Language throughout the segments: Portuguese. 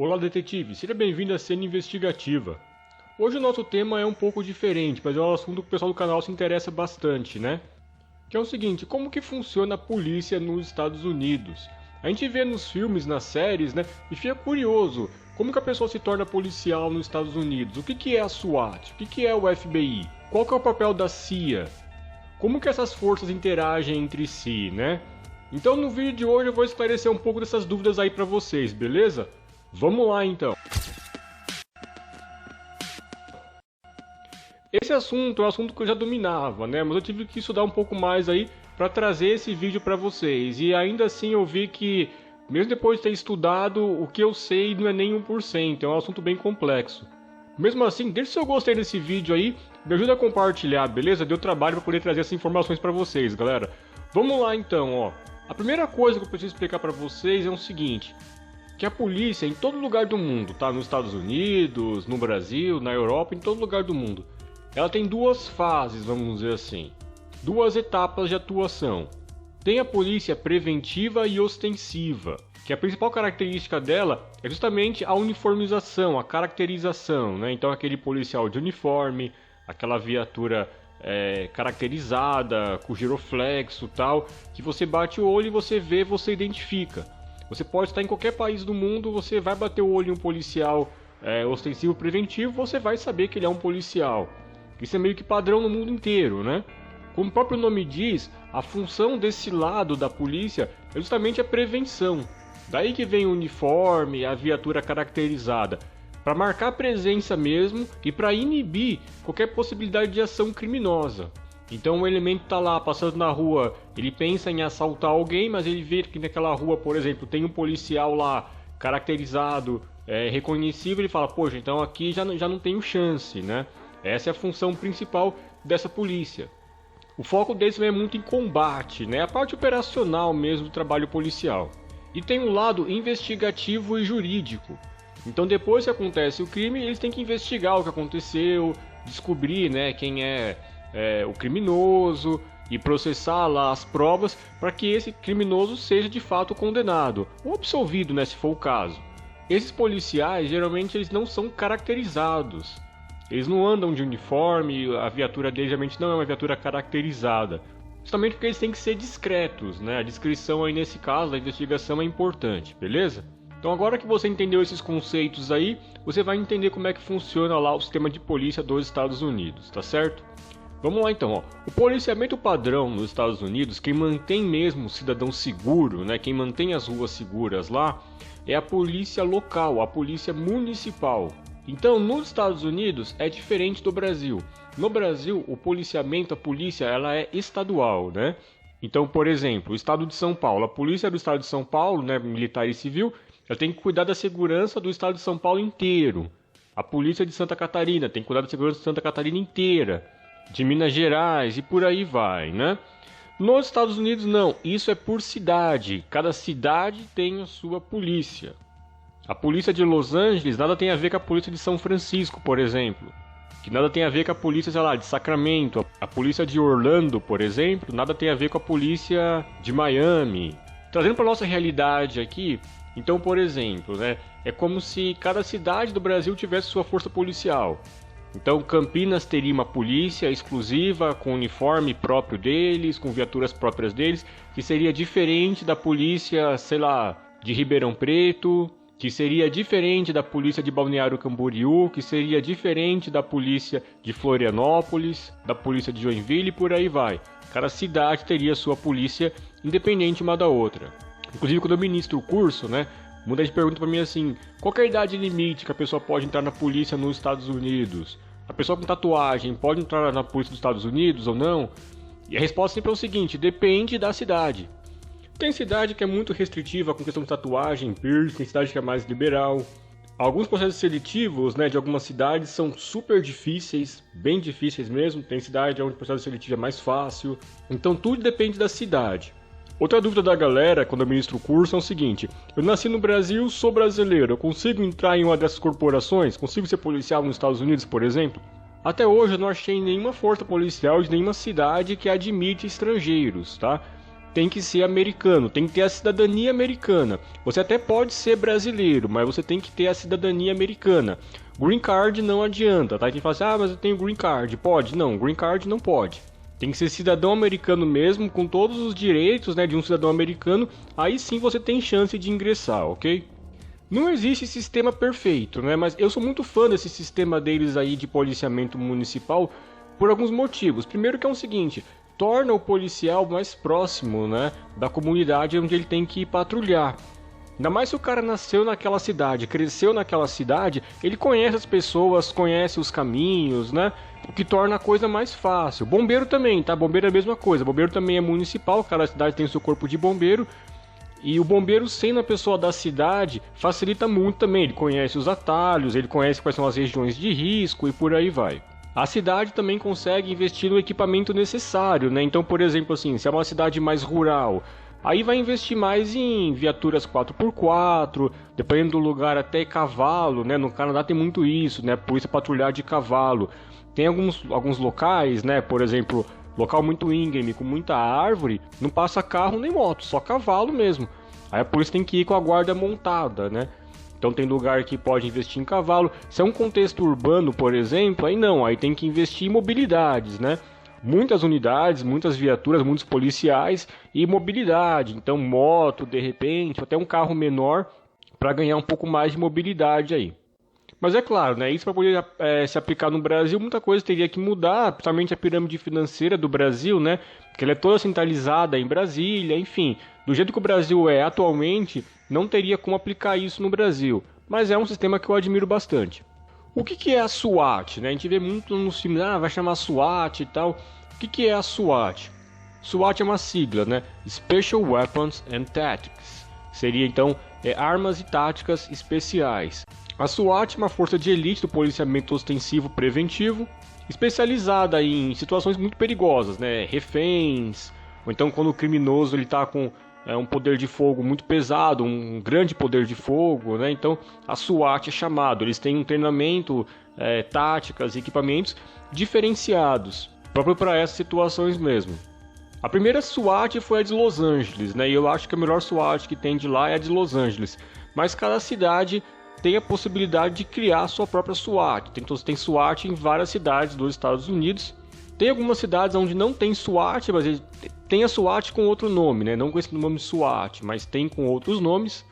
Olá, detetive, seja bem-vindo à Cena Investigativa. Hoje o nosso tema é um pouco diferente, mas é um assunto que o pessoal do canal se interessa bastante, né? Que é o seguinte, como que funciona a polícia nos Estados Unidos? A gente vê nos filmes, nas séries, né? E fica curioso, como que a pessoa se torna policial nos Estados Unidos? O que é a SWAT? O que é o FBI? Qual que é o papel da CIA? Como que essas forças interagem entre si, né? Então no vídeo de hoje eu vou esclarecer um pouco dessas dúvidas aí pra vocês, beleza? Vamos lá então. Esse assunto é um assunto que eu já dominava, né? Mas eu tive que estudar um pouco mais aí para trazer esse vídeo para vocês. E ainda assim eu vi que, mesmo depois de ter estudado, o que eu sei não é nem 1%. É um assunto bem complexo. Mesmo assim, deixa o seu gostei desse vídeo aí, me ajuda a compartilhar, beleza? Deu trabalho para poder trazer essas informações para vocês, galera. Vamos lá então, ó. A primeira coisa que eu preciso explicar para vocês é o seguinte. Que a polícia em todo lugar do mundo, tá? Nos Estados Unidos, no Brasil, na Europa, em todo lugar do mundo. Ela tem duas fases, vamos dizer assim. Duas etapas de atuação. Tem a polícia preventiva e ostensiva, que a principal característica dela é justamente a uniformização, a caracterização, né? Então aquele policial de uniforme, aquela viatura caracterizada, com giroflexo e tal, que você bate o olho e você vê, você identifica. Você pode estar em qualquer país do mundo, você vai bater o olho em um policial ostensivo preventivo, você vai saber que ele é um policial. Isso é meio que padrão no mundo inteiro, né? Como o próprio nome diz, a função desse lado da polícia é justamente a prevenção. Daí que vem o uniforme, a viatura caracterizada, para marcar presença mesmo e para inibir qualquer possibilidade de ação criminosa. Então o elemento está lá passando na rua, ele pensa em assaltar alguém, mas ele vê que naquela rua, por exemplo, tem um policial lá caracterizado, reconhecível, ele fala, poxa, então aqui já não tenho chance, né? Essa é a função principal dessa polícia. O foco deles é muito em combate, né? A parte operacional mesmo do trabalho policial. E tem um lado investigativo e jurídico. Então depois que acontece o crime, eles têm que investigar o que aconteceu, descobrir, né, quem é o criminoso e processar lá as provas para que esse criminoso seja de fato condenado ou absolvido, né, se for o caso. Esses policiais geralmente eles não são caracterizados. Eles não andam de uniforme, a viatura deles geralmente não é uma viatura caracterizada. Justamente porque eles têm que ser discretos, né? A discrição aí nesse caso, a investigação é importante, beleza? Então agora que você entendeu esses conceitos aí, você vai entender como é que funciona lá o sistema de polícia dos Estados Unidos, tá certo? Vamos lá então, ó. O policiamento padrão nos Estados Unidos, quem mantém mesmo o cidadão seguro, né? Quem mantém as ruas seguras lá, é a polícia local, a polícia municipal. Então, nos Estados Unidos é diferente do Brasil. No Brasil, o policiamento, a polícia, ela é estadual, né? Então, por exemplo, o estado de São Paulo, a polícia do estado de São Paulo, né, militar e civil, ela tem que cuidar da segurança do estado de São Paulo inteiro. A polícia de Santa Catarina tem que cuidar da segurança de Santa Catarina inteira, de Minas Gerais e por aí vai, né? Nos Estados Unidos não, isso é por cidade. Cada cidade tem a sua polícia. A polícia de Los Angeles nada tem a ver com a polícia de São Francisco, por exemplo. Que nada tem a ver com a polícia, sei lá, de Sacramento. A polícia de Orlando, por exemplo, nada tem a ver com a polícia de Miami. Trazendo para nossa realidade aqui, então, por exemplo, né, é como se cada cidade do Brasil tivesse sua força policial. Então, Campinas teria uma polícia exclusiva, com uniforme próprio deles, com viaturas próprias deles, que seria diferente da polícia, sei lá, de Ribeirão Preto, que seria diferente da polícia de Balneário Camboriú, que seria diferente da polícia de Florianópolis, da polícia de Joinville e por aí vai. Cada cidade teria sua polícia independente uma da outra. Inclusive, quando eu ministro o curso, né, muita gente pergunta pra mim assim, qual é a idade limite que a pessoa pode entrar na polícia nos Estados Unidos? A pessoa com tatuagem pode entrar na polícia dos Estados Unidos ou não? E a resposta sempre é o seguinte, depende da cidade. Tem cidade que é muito restritiva com questão de tatuagem, piercing, tem cidade que é mais liberal. Alguns processos seletivos, né, de algumas cidades são super difíceis, bem difíceis mesmo. Tem cidade onde o processo seletivo é mais fácil. Então tudo depende da cidade. Outra dúvida da galera quando eu ministro o curso é o seguinte: eu nasci no Brasil, sou brasileiro, eu consigo entrar em uma dessas corporações? Consigo ser policial nos Estados Unidos, por exemplo? Até hoje eu não achei nenhuma força policial de nenhuma cidade que admite estrangeiros, tá? tem que ser americano, tem que ter a cidadania americana. Você até pode ser brasileiro, mas você tem que ter a cidadania americana. Green Card não adianta, tá? Quem fala assim, mas eu tenho Green Card. Pode? Não, Green Card não pode. Tem que ser cidadão americano mesmo, com todos os direitos, né, de um cidadão americano. Aí sim você tem chance de ingressar, ok? Não existe sistema perfeito, né? Mas eu sou muito fã desse sistema deles aí de policiamento municipal por alguns motivos. Primeiro que é o seguinte, torna o policial mais próximo, né, da comunidade onde ele tem que patrulhar. Ainda mais se o cara nasceu naquela cidade, cresceu naquela cidade, ele conhece as pessoas, conhece os caminhos, né? O que torna a coisa mais fácil. Bombeiro também, tá? Bombeiro é a mesma coisa. Bombeiro também é municipal, cada cidade tem o seu corpo de bombeiro. E o bombeiro, sendo a pessoa da cidade, facilita muito também. Ele conhece os atalhos, ele conhece quais são as regiões de risco e por aí vai. A cidade também consegue investir no equipamento necessário, né? Então, por exemplo, assim, se é uma cidade mais rural, aí vai investir mais em viaturas 4x4, dependendo do lugar até cavalo, né? No Canadá tem muito isso, né? Polícia patrulhar de cavalo. Tem alguns locais, né? Por exemplo, local muito íngreme, com muita árvore, não passa carro nem moto, só cavalo mesmo. Aí a polícia tem que ir com a guarda montada, né? Então tem lugar que pode investir em cavalo. Se é um contexto urbano, por exemplo, aí não, aí tem que investir em mobilidades, né? Muitas unidades, muitas viaturas, muitos policiais e mobilidade. Então moto, de repente, até um carro menor para ganhar um pouco mais de mobilidade aí. Mas é claro, né? Isso para poder se aplicar no Brasil, muita coisa teria que mudar, principalmente a pirâmide financeira do Brasil, né? Porque ela é toda centralizada em Brasília, enfim. Do jeito que o Brasil é atualmente, não teria como aplicar isso no Brasil. Mas é um sistema que eu admiro bastante. O que é a SWAT, né? A gente vê muito nos filmes, vai chamar SWAT e tal. O que é a SWAT? SWAT é uma sigla, né? Special Weapons and Tactics. Seria então armas e táticas especiais. A SWAT é uma força de elite do policiamento ostensivo preventivo, especializada em situações muito perigosas, né? Reféns, ou então quando o criminoso ele está com um poder de fogo muito pesado, um grande poder de fogo, né? Então a SWAT é chamado. Eles têm um treinamento, táticas e equipamentos diferenciados, próprio para essas situações mesmo. A primeira SWAT foi a de Los Angeles, né? E eu acho que a melhor SWAT que tem de lá é a de Los Angeles. Mas cada cidade tem a possibilidade de criar a sua própria SWAT. Então tem SWAT em várias cidades dos Estados Unidos. Tem algumas cidades onde não tem SWAT, mas tem a SWAT com outro nome, né? Não com esse nome SWAT, mas tem com outros nomes.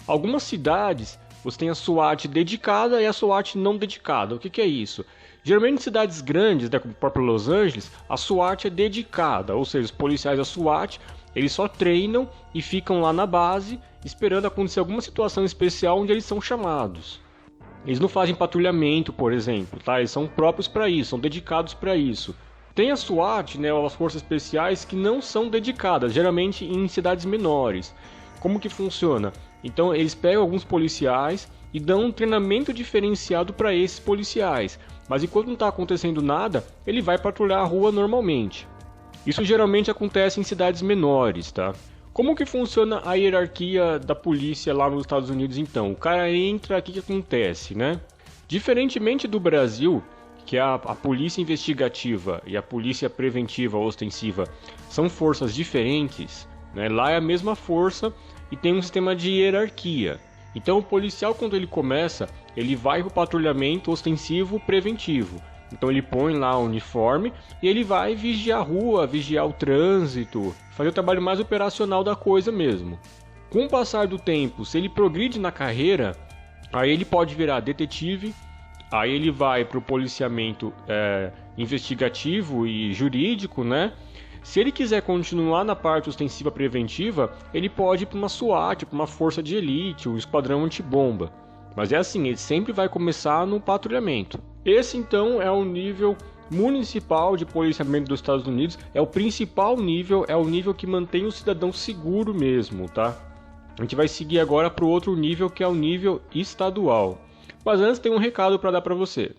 Algumas cidades você tem a SWAT dedicada e a SWAT não dedicada. O que é isso? Geralmente em cidades grandes, né, como o próprio Los Angeles, a SWAT é dedicada, ou seja, os policiais da SWAT eles só treinam e ficam lá na base esperando acontecer alguma situação especial onde eles são chamados. Eles não fazem patrulhamento, por exemplo, tá? Eles são próprios para isso, são dedicados para isso. Tem a SWAT, né, as forças especiais, que não são dedicadas, geralmente em cidades menores. Como que funciona? Então eles pegam alguns policiais e dão um treinamento diferenciado para esses policiais. Mas enquanto não está acontecendo nada, ele vai patrulhar a rua normalmente. Isso geralmente acontece em cidades menores, tá? Como que funciona a hierarquia da polícia lá nos Estados Unidos então? O cara entra, o que acontece, né? Diferentemente do Brasil, que a polícia investigativa e a polícia preventiva ostensiva são forças diferentes, né? Lá é a mesma força e tem um sistema de hierarquia. Então o policial, quando ele começa, ele vai para o patrulhamento ostensivo preventivo. Então ele põe lá o uniforme e ele vai vigiar a rua, vigiar o trânsito, fazer o trabalho mais operacional da coisa mesmo. Com o passar do tempo, se ele progride na carreira, aí ele pode virar detetive, aí ele vai para o policiamento investigativo e jurídico, né? Se ele quiser continuar na parte ostensiva preventiva, ele pode ir para uma SWAT, para uma força de elite, um esquadrão antibomba. Mas é assim, ele sempre vai começar no patrulhamento. Esse então é o nível municipal de policiamento dos Estados Unidos, é o principal nível, é o nível que mantém o cidadão seguro mesmo, tá? A gente vai seguir agora para o outro nível, que é o nível estadual. Mas antes tem um recado para dar para você.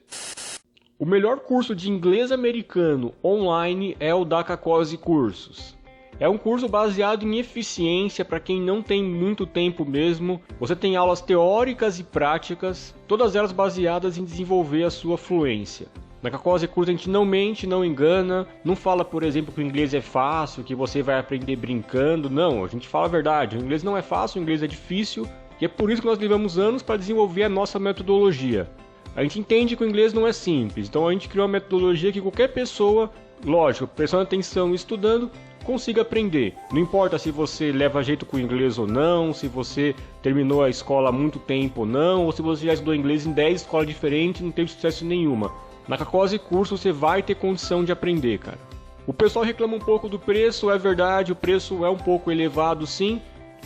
O melhor curso de inglês americano online é o da Kakose Cursos. É um curso baseado em eficiência para quem não tem muito tempo mesmo. Você tem aulas teóricas e práticas, todas elas baseadas em desenvolver a sua fluência. Na Cacós Recursos a gente não mente, não engana, não fala, por exemplo, que o inglês é fácil, que você vai aprender brincando. Não, a gente fala a verdade. O inglês não é fácil, o inglês é difícil e é por isso que nós levamos anos para desenvolver a nossa metodologia. A gente entende que o inglês não é simples, então a gente criou uma metodologia que qualquer pessoa, lógico, prestando atenção e estudando, consiga aprender. Não importa se você leva jeito com o inglês ou não, se você terminou a escola há muito tempo ou não, ou se você já estudou inglês em 10 escolas diferentes e não teve sucesso nenhuma. Na Cacós Recursos você vai ter condição de aprender, cara. O pessoal reclama um pouco do preço, é verdade, o preço é um pouco elevado sim,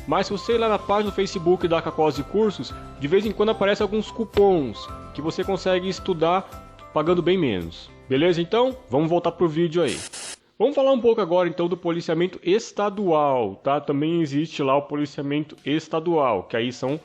mas se você ir lá na página do Facebook da Cacós Recursos, de vez em quando aparecem alguns cupons que você consegue estudar pagando bem menos. Beleza então? Vamos voltar pro vídeo aí. Vamos falar um pouco agora então do policiamento estadual, tá? Também existe lá o policiamento estadual, que aí são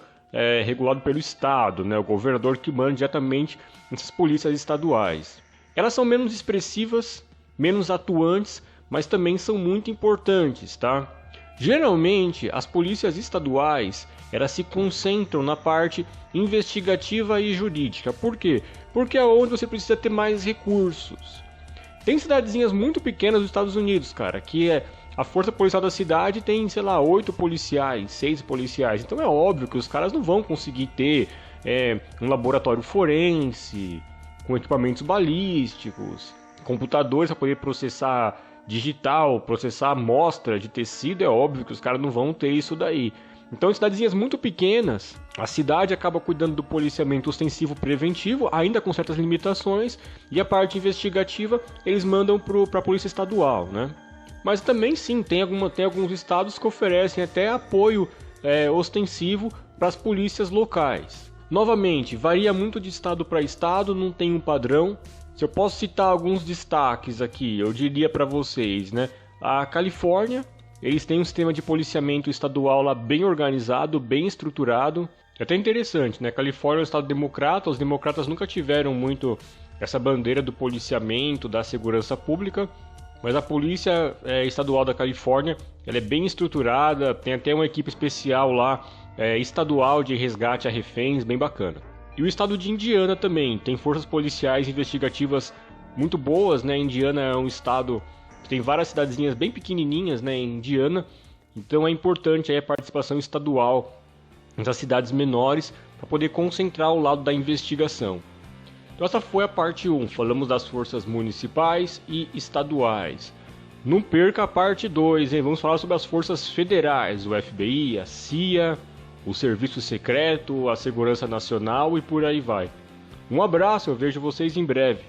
regulados pelo estado, né? O governador que manda diretamente nessas polícias estaduais. Elas são menos expressivas, menos atuantes, mas também são muito importantes, tá? Geralmente, as polícias estaduais, elas se concentram na parte investigativa e jurídica. Por quê? Porque é onde você precisa ter mais recursos. Tem cidadezinhas muito pequenas dos Estados Unidos, cara, que a força policial da cidade tem, sei lá, 8 policiais, 6 policiais. Então é óbvio que os caras não vão conseguir ter um laboratório forense, com equipamentos balísticos, computadores para poder processar digital, processar amostra de tecido. É óbvio que os caras não vão ter isso daí. Então, em cidadezinhas muito pequenas, a cidade acaba cuidando do policiamento ostensivo preventivo, ainda com certas limitações, e a parte investigativa eles mandam para a polícia estadual, né? Mas também sim, tem alguns estados que oferecem até apoio ostensivo para as polícias locais. Novamente, varia muito de estado para estado, não tem um padrão. Se eu posso citar alguns destaques aqui, eu diria para vocês, né? A Califórnia, eles têm um sistema de policiamento estadual lá bem organizado, bem estruturado. É até interessante, né? Califórnia é um estado democrata, os democratas nunca tiveram muito essa bandeira do policiamento, da segurança pública, mas a polícia estadual da Califórnia, ela é bem estruturada, tem até uma equipe especial lá, estadual de resgate a reféns, bem bacana. E o estado de Indiana também, tem forças policiais investigativas muito boas, né? Indiana é um estado que tem várias cidadezinhas bem pequenininhas, né, em Indiana, então é importante aí a participação estadual nessas cidades menores para poder concentrar o lado da investigação. Então essa foi a parte 1, falamos das forças municipais e estaduais. Não perca a parte 2, hein? Vamos falar sobre as forças federais, o FBI, a CIA, o Serviço Secreto, a Segurança Nacional e por aí vai. Um abraço, eu vejo vocês em breve.